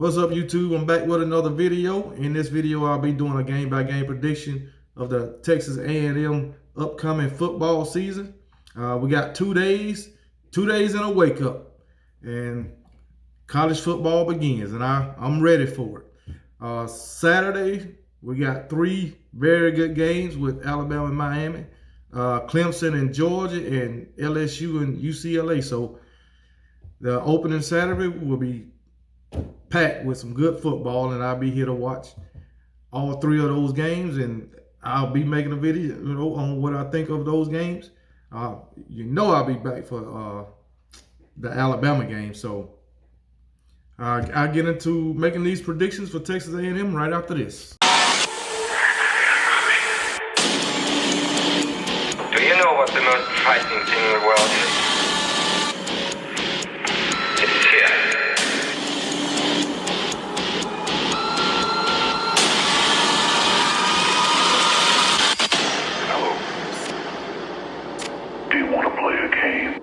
What's up, YouTube? I'm back with another video. In this video, I'll be doing a game-by-game prediction of the Texas A&M upcoming football season. We got 2 days and a wake-up, and college football begins, and I'm ready for it. Saturday, we got 3 very good games with Alabama and Miami, Clemson and Georgia, and LSU and UCLA. So the opening Saturday will be packed with some good football, and I'll be here to watch all 3 of those games, and I'll be making a video, on what I think of those games. I'll be back for the Alabama game. So I'll get into making these predictions for Texas A&M right after this. Do you know what the most frightening thing in the world is? It's fear. Hello. Do you want to play a game?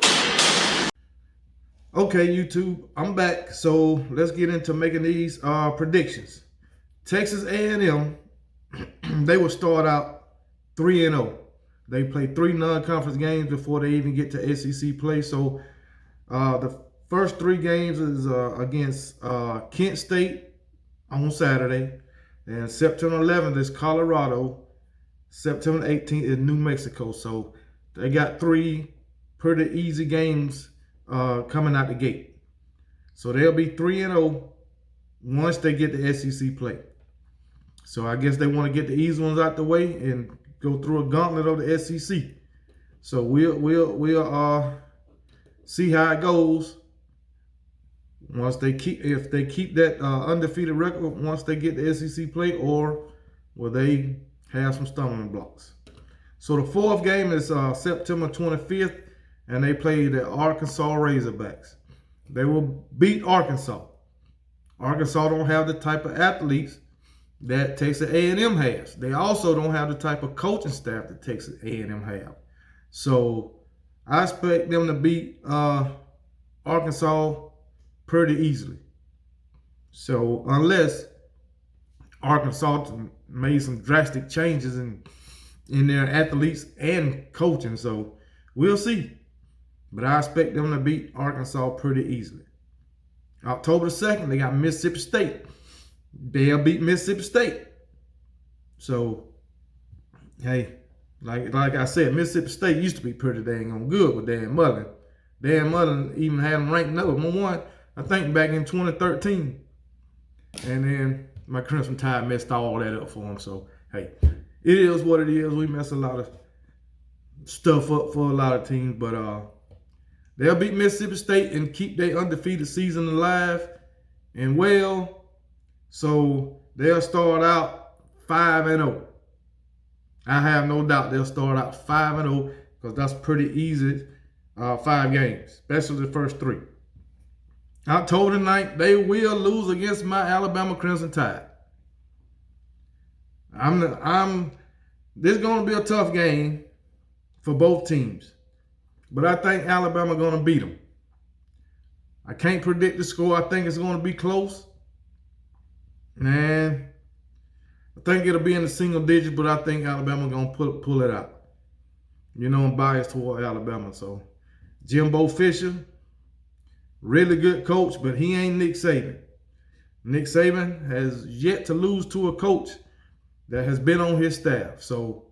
Okay, YouTube, I'm back. So let's get into making these predictions. Texas A&M, they will start out 3-0. They play 3 non-conference games before they even get to SEC play. So the first 3 games is against Kent State on Saturday. And September 11th is Colorado. September 18th is New Mexico. So they got 3 pretty easy games coming out the gate. So they'll be 3-0 once they get the SEC play. So I guess they want to get the easy ones out the way and go through a gauntlet of the SEC. So we'll see how it goes once if they keep that undefeated record once they get the SEC play, or will they have some stumbling blocks. So the 4th game is September 25th, and they play the Arkansas Razorbacks. They will beat Arkansas. Arkansas don't have the type of athletes that Texas A&M has. They also don't have the type of coaching staff that Texas A&M have. So I expect them to beat Arkansas pretty easily. So unless Arkansas made some drastic changes in their athletes and coaching, so we'll see. But I expect them to beat Arkansas pretty easily. October 2nd, they got Mississippi State. They'll beat Mississippi State. So, hey, like I said, Mississippi State used to be pretty dang on good with Dan Mullen. Dan Mullen even had them ranked number 1, I think, back in 2013. And then my Crimson Tide messed all that up for him. So, hey, it is what it is. We mess a lot of stuff up for a lot of teams, but they'll beat Mississippi State and keep their undefeated season alive and well. So they'll start out 5-0. I have no doubt they'll start out 5-0 because that's pretty easy. 5 games, especially the first 3. October 9th, they will lose against my Alabama Crimson Tide. This is going to be a tough game for both teams, but I think Alabama going to beat them. I can't predict the score. I think it's going to be close. Man, I think it'll be in the single digits, but I think Alabama going to pull it out. You know, I'm biased toward Alabama. So Jimbo Fisher, really good coach, but he ain't Nick Saban. Nick Saban has yet to lose to a coach that has been on his staff. So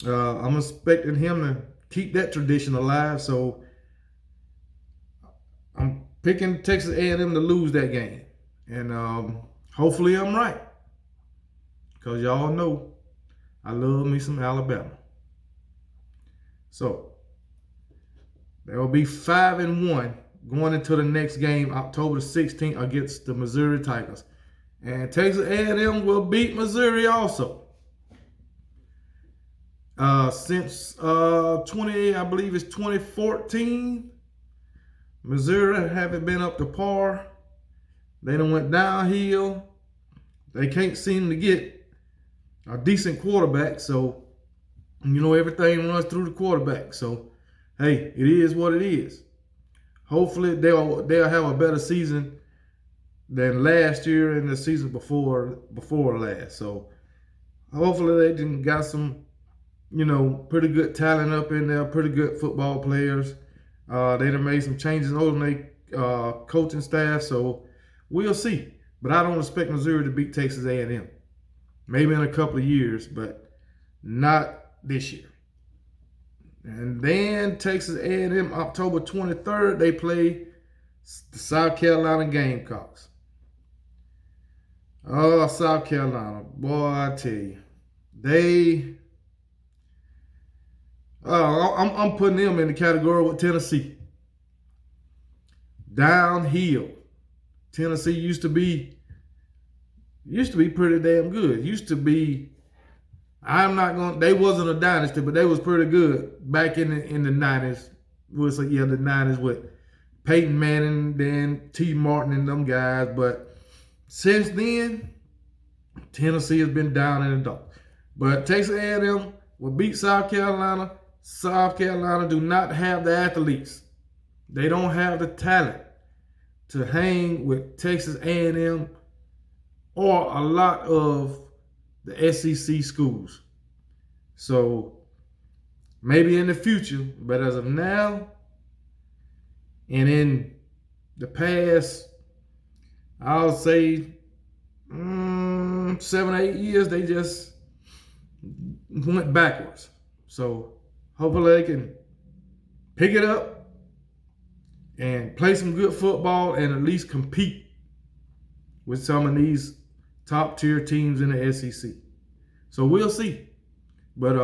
I'm expecting him to keep that tradition alive. So I'm picking Texas A&M to lose that game. And hopefully I'm right, because y'all know I love me some Alabama. So there will be 5-1 going into the next game, October 16th, against the Missouri Tigers. And Texas A&M will beat Missouri also. Since I believe it's 2014, Missouri haven't been up to par. They done went downhill. They can't seem to get a decent quarterback. So, everything runs through the quarterback. So, hey, it is what it is. Hopefully they'll have a better season than last year and the season before last. So hopefully they done got some, pretty good talent up in there, pretty good football players. They done made some changes on their coaching staff, so we'll see. But I don't expect Missouri to beat Texas A&M. Maybe in a couple of years, but not this year. And then Texas A&M, October 23rd, they play the South Carolina Gamecocks. Oh, South Carolina, boy, I tell you, I'm putting them in the category with Tennessee. Downhill. Tennessee used to be pretty damn good. Used to be. They wasn't a dynasty, but they was pretty good back in the 90s. The 90s with Peyton Manning, then T. Martin and them guys. But since then, Tennessee has been down in the dark. But Texas A&M will beat South Carolina. South Carolina do not have the athletes. They don't have the talent to hang with Texas A&M or a lot of the SEC schools. So maybe in the future, but as of now, and in the past, I'll say 7 or 8 years, they just went backwards. So hopefully they can pick it up and play some good football and at least compete with some of these top tier teams in the SEC. So we'll see. But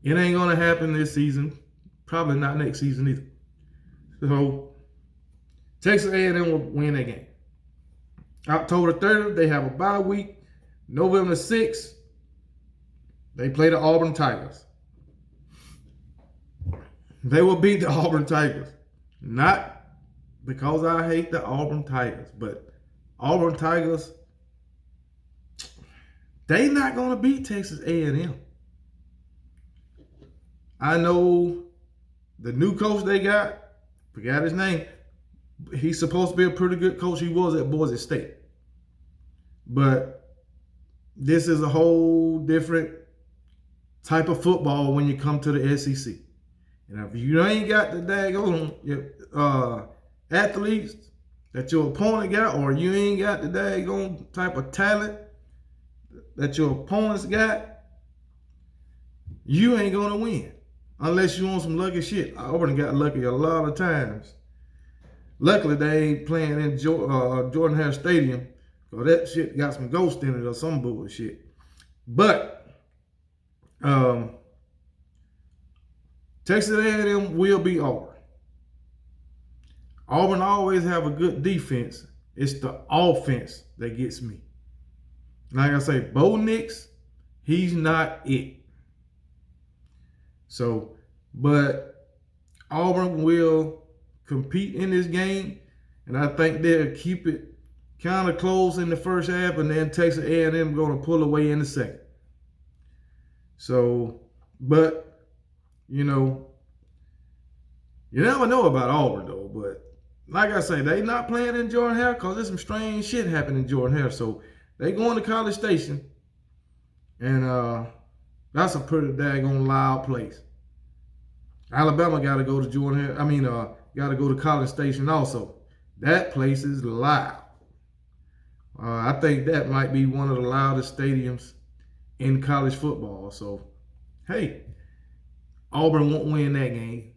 it ain't gonna happen this season. Probably not next season either. So Texas A&M will win that game. October 30th, they have a bye week. November 6th, they play the Auburn Tigers. They will beat the Auburn Tigers. Not because I hate the Auburn Tigers, but Auburn Tigers, they not going to beat Texas A&M. I know the new coach they got, forgot his name, he's supposed to be a pretty good coach. He was at Boise State. But this is a whole different type of football when you come to the SEC. And if you ain't got the daggone athletes that your opponent got, or you ain't got the daggone type of talent that your opponents got, you ain't going to win. Unless you want some lucky shit. Auburn got lucky a lot of times. Luckily, they ain't playing in Jordan-Hare Stadium, because that shit got some ghosts in it or some bullshit. But Texas A&M will beat Auburn. Auburn always have a good defense. It's the offense that gets me. Like I say, Bo Nix, he's not it. So, but Auburn will compete in this game, and I think they'll keep it kind of close in the first half, and then Texas A&M going to pull away in the second. So, but, you never know about Auburn, though. But like I say, they not playing in Jordan-Hare because there's some strange shit happening in Jordan-Hare. So they going to College Station, and that's a pretty daggone loud place. Alabama got to go to Jordan-Hare. Got to go to College Station also. That place is loud. I think that might be one of the loudest stadiums in college football. So, hey, Auburn won't win that game.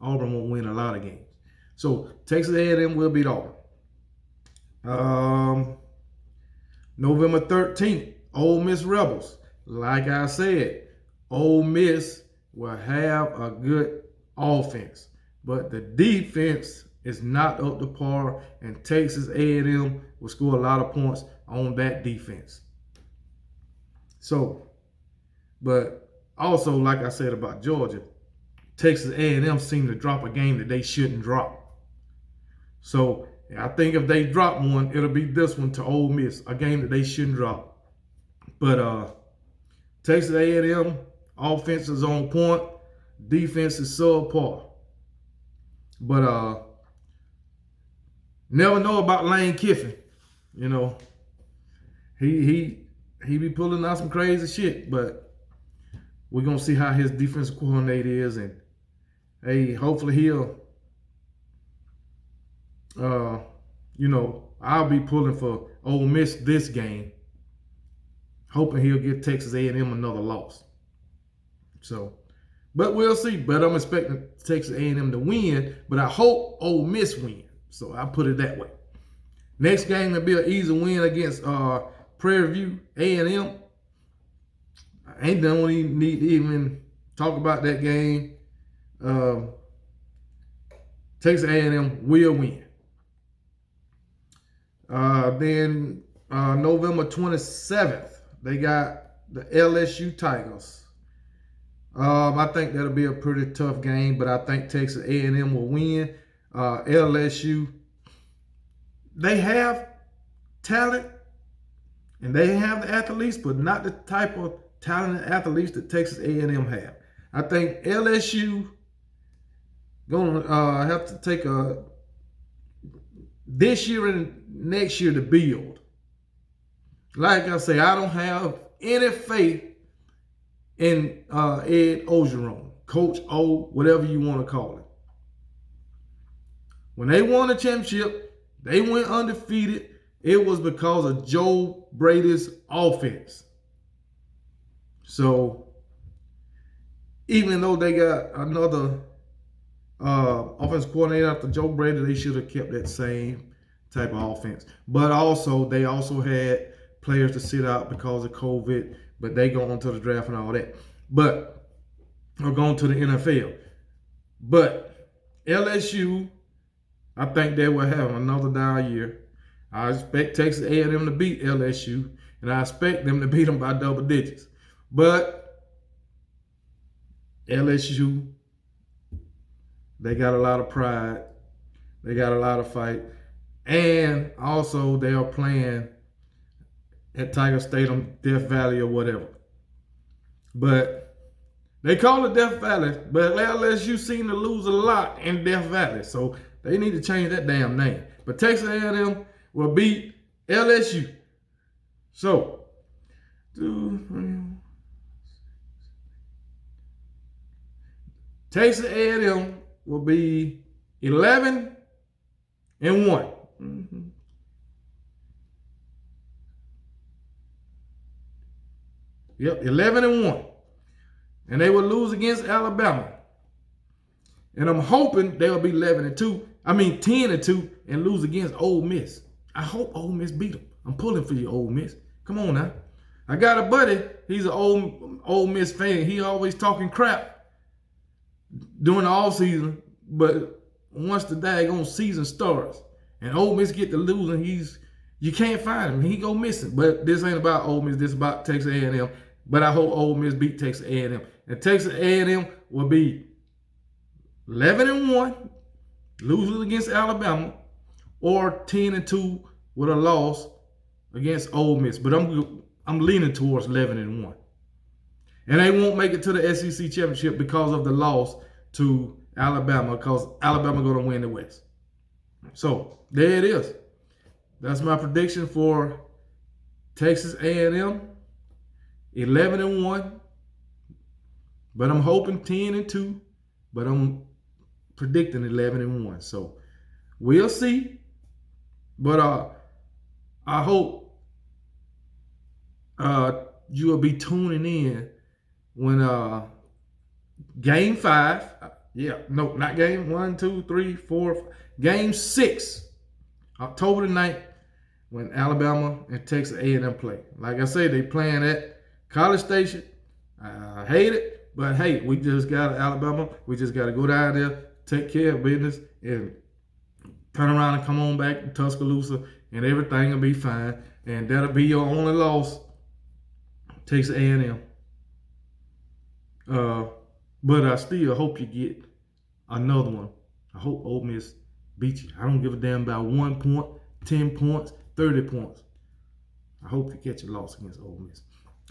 Auburn won't win a lot of games. So, Texas A&M will beat Auburn. November 13th, Ole Miss Rebels. Like I said, Ole Miss will have a good offense, but the defense is not up to par, and Texas A&M will score a lot of points on that defense. So, but also, like I said about Georgia, Texas A&M seem to drop a game that they shouldn't drop. So, I think if they drop one, it'll be this one to Ole Miss, a game that they shouldn't drop. But Texas A&M offense is on point, defense is subpar. But never know about Lane Kiffin. You know, he be pulling out some crazy shit, but we're gonna see how his defensive coordinator is, and hey, hopefully he'll I'll be pulling for Ole Miss this game, hoping he'll give Texas A&M another loss. So, but we'll see. But I'm expecting Texas A&M to win, but I hope Ole Miss win. So I put it that way. Next game will be an easy win against Prairie View A&M. I don't even need to even talk about that game. Texas A&M will win. Then November 27th, they got the LSU Tigers. I think that'll be a pretty tough game, but I think Texas A&M will win. LSU, they have talent and they have the athletes, but not the type of talented athletes that Texas A&M have. I think LSU gonna have to take this year and next year to build. Like I say, I don't have any faith in Ed Orgeron, Coach O, whatever you want to call it. When they won the championship, they went undefeated. It was because of Joe Brady's offense. So even though they got another offensive coordinator after Joe Brady, they should have kept that same type of offense. But also, they also had players to sit out because of COVID, but they go on to the draft and all that. But, or going to the NFL. But LSU, I think they will have another down year. I expect Texas A&M to beat LSU, and I expect them to beat them by double digits. But LSU, they got a lot of pride. They got a lot of fight. And also, they are playing at Tiger Stadium, Death Valley or whatever. But they call it Death Valley, but LSU seem to lose a lot in Death Valley. So they need to change that damn name. But Texas A&M will beat LSU. So, 2, 3. Texas A&M will be 11-1. Mm-hmm. Yep, 11-1. And they will lose against Alabama. And I'm hoping they'll be 10-2 and lose against Ole Miss. I hope Ole Miss beat them. I'm pulling for you, Ole Miss. Come on now. I got a buddy. He's an Ole Miss fan. He always talking crap during the off season, but once the daggone season starts and Ole Miss get to losing, you can't find him. He go missing. But this ain't about Ole Miss. This is about Texas A&M. But I hope Ole Miss beat Texas A&M. And Texas A&M will be 11-1, losing against Alabama, or 10-2 with a loss against Ole Miss. But I'm leaning towards 11-1. And they won't make it to the SEC championship because of the loss to Alabama, because Alabama going to win the West. So there it is. That's my prediction for Texas A&M, 11-1. But I'm hoping 10-2. But I'm predicting 11-1. So we'll see. But I hope you will be tuning in when game 5, not game 1, 2, 3, 4, game 6, October the 9th, when Alabama and Texas A&M play. Like I say, they playing at College Station. I hate it, but hey, we just got Alabama. We just got to go down there, take care of business, and turn around and come on back to Tuscaloosa, and everything will be fine. And that'll be your only loss, Texas A&M. But I still hope you get another one. I hope Ole Miss beat you. I don't give a damn about 1 point, 10 points, 30 points. I hope you catch a loss against Ole Miss.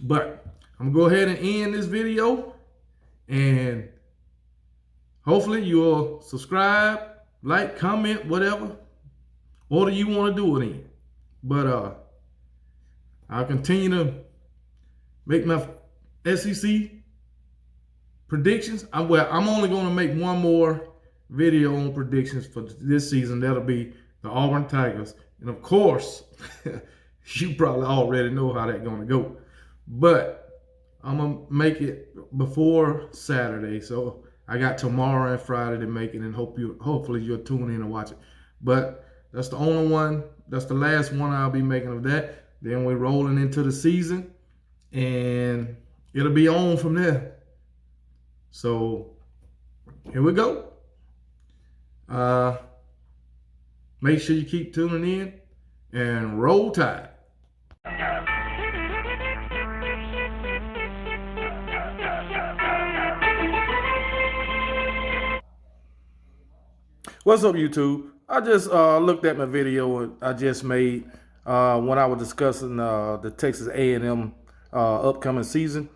But I'm going to go ahead and end this video. And hopefully you'll subscribe, like, comment, whatever order you want to do it in. But I'll continue to make my SEC predictions. I'm only going to make one more video on predictions for this season. That'll be the Auburn Tigers. And of course, you probably already know how that's going to go. But I'm going to make it before Saturday. So I got tomorrow and Friday to make it, and hopefully you'll tune in and watch it. But that's the only one. That's the last one I'll be making of that. Then we're rolling into the season, and it'll be on from there. So here we go. Make sure you keep tuning in and roll Tide. What's up, YouTube? I just looked at my video I just made when I was discussing the Texas A&M upcoming season.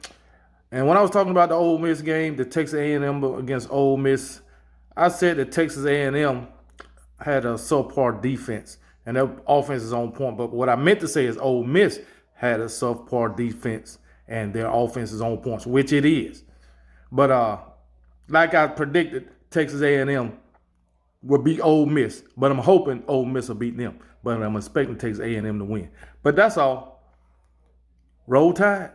And when I was talking about the Ole Miss game, the Texas A&M against Ole Miss, I said that Texas A&M had a subpar defense and their offense is on point. But what I meant to say is Ole Miss had a subpar defense and their offense is on points, which it is. But like I predicted, Texas A&M will beat Ole Miss, but I'm hoping Ole Miss will beat them. But I'm expecting Texas A&M to win. But that's all. Roll Tide.